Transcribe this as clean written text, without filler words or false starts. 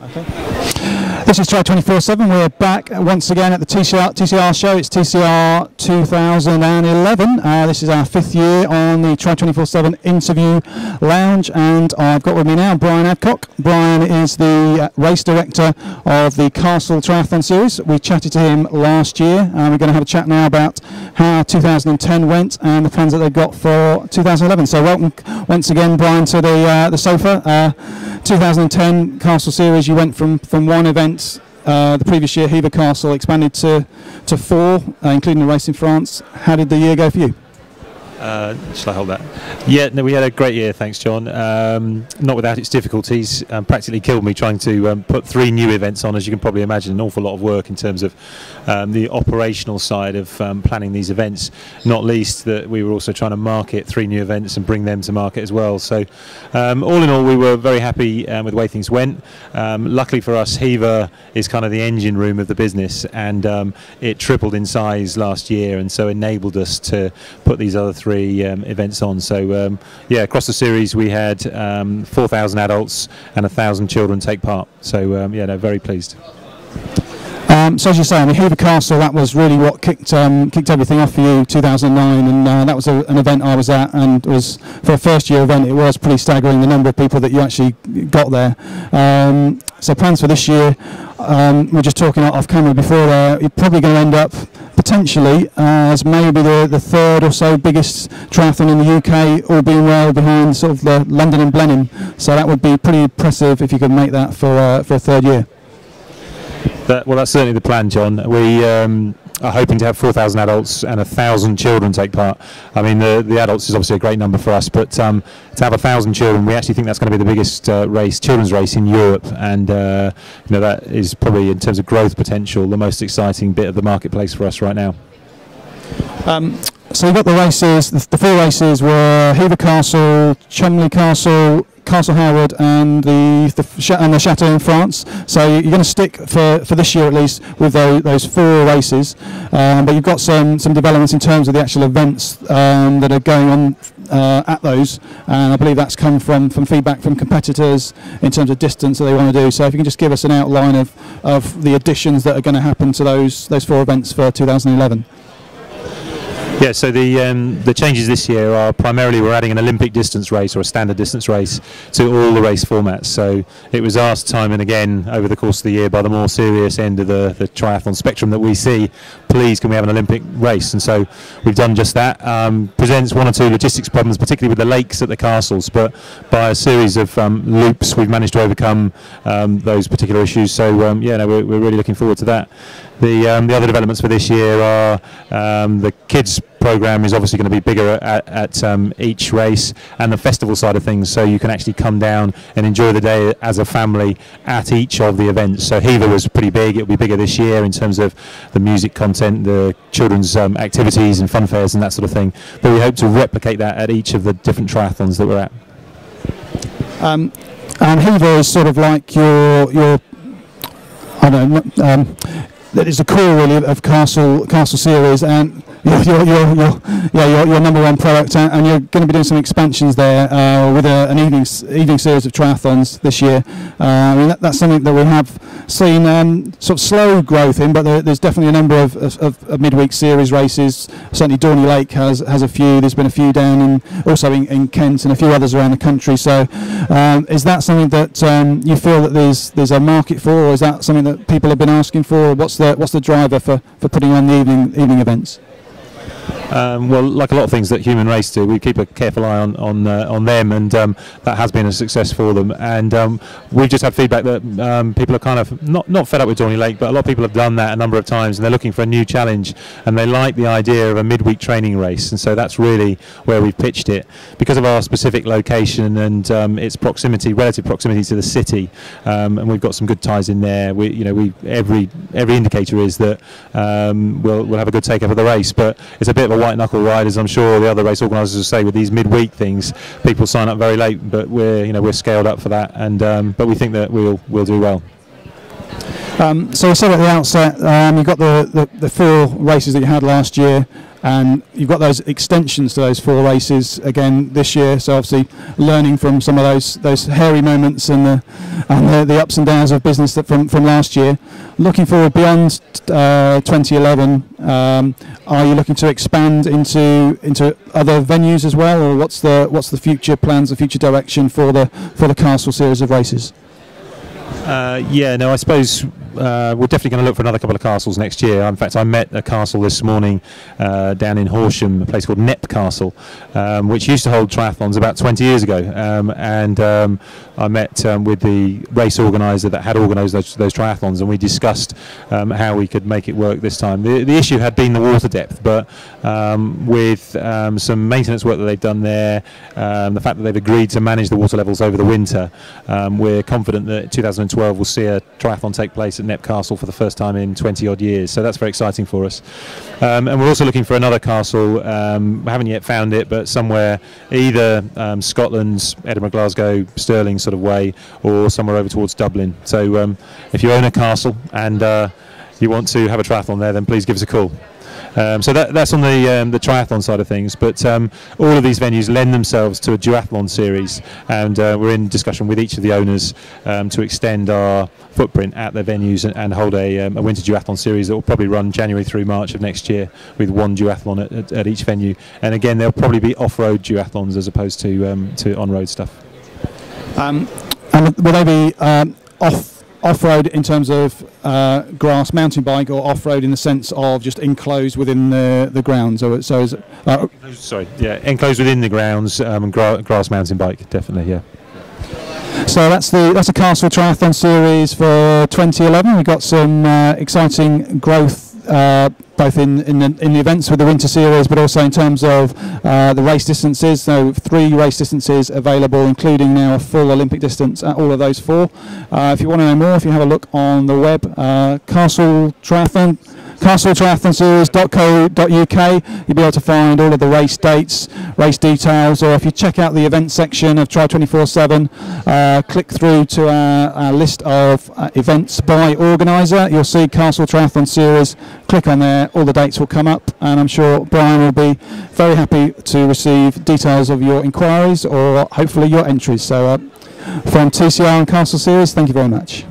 Okay. This is Tri 24/7. We're back once again at the TCR show. It's TCR 2011. This is our 5th year on the Tri 24/7 interview lounge, and I've got with me now Brian Adcock. Brian is the race director of the Castle Triathlon Series. We chatted to him last year. We're going to have a chat now about how 2010 went and the plans that they've got for 2011. So welcome once again, Brian, to the sofa. 2010 Castle Series, you went from one event the previous year, Hever Castle, expanded to 4, including the race in France. How did the year go for you? Shall I hold that? Yeah, no, we had a great year, thanks, John. Not without its difficulties. Practically killed me trying to put 3 new events on, as you can probably imagine. An awful lot of work in terms of the operational side of planning these events. Not least that we were also trying to market 3 new events and bring them to market as well. So, all in all, we were very happy with the way things went. Luckily for us, Hever is kind of the engine room of the business, and it tripled in size last year, and so enabled us to put these other 3 events on. So yeah, across the series we had 4,000 adults and 1,000 children take part. So yeah, no, very pleased. So as you say, I mean, Hever Castle, that was really what kicked everything off for you, 2009, and that was an event I was at, and it was, for a first year event, it was pretty staggering the number of people that you actually got there. So plans for this year, we're just talking off camera before there, you're probably going to end up potentially as maybe the 3rd or so biggest triathlon in the UK, all being well behind sort of the London and Blenheim. So that would be pretty impressive if you could make that for a 3rd year. Well, that's certainly the plan, John. We are hoping to have 4,000 adults and 1,000 children take part. I mean, the adults is obviously a great number for us, but to have 1,000 children, we actually think that's going to be the biggest children's race in Europe, and you know, that is probably, in terms of growth potential, the most exciting bit of the marketplace for us right now. So you've got the races. The 4 races were Hever Castle, Chumley Castle, Castle Howard, and the Chateau in France. So you're going to stick for this year at least with those 4 races, but you've got some developments in terms of the actual events that are going on at those, and I believe that's come from feedback from competitors in terms of distance that they want to do. So if you can just give us an outline of the additions that are going to happen to those 4 events for 2011. Yeah, so the changes this year are primarily we're adding an Olympic distance race or a standard distance race to all the race formats. So it was asked time and again over the course of the year by the more serious end of the triathlon spectrum that we see, please can we have an Olympic race? And so we've done just that. Presents 1 or 2 logistics problems, particularly with the lakes at the castles, but by a series of loops we've managed to overcome those particular issues. So yeah, no, we're really looking forward to that. The other developments for this year are the kids program is obviously going to be bigger at each race, and the festival side of things, so you can actually come down and enjoy the day as a family at each of the events. So Hever was pretty big, it'll be bigger this year in terms of the music content, the children's activities and fun fairs and that sort of thing, but we hope to replicate that at each of the different triathlons that we're at. And Hever is sort of like your I don't know, that is the core really of Castle Series, and your number 1 product, and you're going to be doing some expansions there with an evening series of triathlons this year. I mean, that's something that we have seen sort of slow growth in, but there's definitely a number of midweek series races. Certainly Dorney Lake has a few. There's been a few down also in Kent and a few others around the country. So is that something that you feel that there's a market for, or is that something that people have been asking for? What's the driver for putting on the evening events? Well, like a lot of things that Human Race do, we keep a careful eye on them, and that has been a success for them. And we've just had feedback that people are kind of not fed up with Dorney Lake, but a lot of people have done that a number of times, and they're looking for a new challenge, and they like the idea of a midweek training race. And so that's really where we've pitched it, because of our specific location and its relative proximity to the city, and we've got some good ties in there. Every indicator is that we'll have a good take up of the race, but it's a bit of a white knuckle ride, as I'm sure the other race organisers will say. With these midweek things, people sign up very late, but we're scaled up for that, and but we think that we'll do well. So you said at the outset, you've got the 4 races that you had last year, and you've got those extensions to those 4 races again this year. So obviously, learning from some of those hairy moments and the ups and downs of business that from last year. Looking forward beyond 2011, are you looking to expand into other venues as well, or what's the future plans, the future direction for the Castle series of races? I suppose we're definitely going to look for another couple of castles next year. In fact, I met a castle this morning down in Horsham, a place called Knepp Castle, which used to hold triathlons about 20 years ago. I met with the race organiser that had organised those triathlons, and we discussed how we could make it work this time. The issue had been the water depth, but with some maintenance work that they've done there, the fact that they've agreed to manage the water levels over the winter, we're confident that 2012 will see a triathlon take place at Knepp Castle for the first time in 20 odd years, so that's very exciting for us. And we're also looking for another castle. We haven't yet found it, but somewhere either Scotland's Edinburgh, Glasgow, Stirling sort of way, or somewhere over towards Dublin. So if you own a castle and you want to have a triathlon there, then please give us a call. So that's on the triathlon side of things, but all of these venues lend themselves to a duathlon series, and we're in discussion with each of the owners to extend our footprint at their venues and hold a winter duathlon series that will probably run January through March of next year, with 1 duathlon at each venue. And again, there'll probably be off-road duathlons as opposed to on-road stuff. And will they be off-road in terms of grass mountain bike, or off-road in the sense of just enclosed within the grounds? So is it, enclosed within the grounds, grass mountain bike, definitely, yeah. So that's a Castle Triathlon Series for 2011. We've got some exciting growth both in the events with the winter series, but also in terms of the race distances. So 3 race distances available, including now a full Olympic distance at all of those 4. If you want to know more, if you have a look on the web, CastleTriathlonSeries.co.uk, you'll be able to find all of the race dates, race details, or if you check out the events section of Tri247, click through to our list of events by organiser, you'll see Castle Triathlon Series. Click on there, all the dates will come up, and I'm sure Brian will be very happy to receive details of your inquiries or hopefully your entries. So from TCR and Castle Series, thank you very much.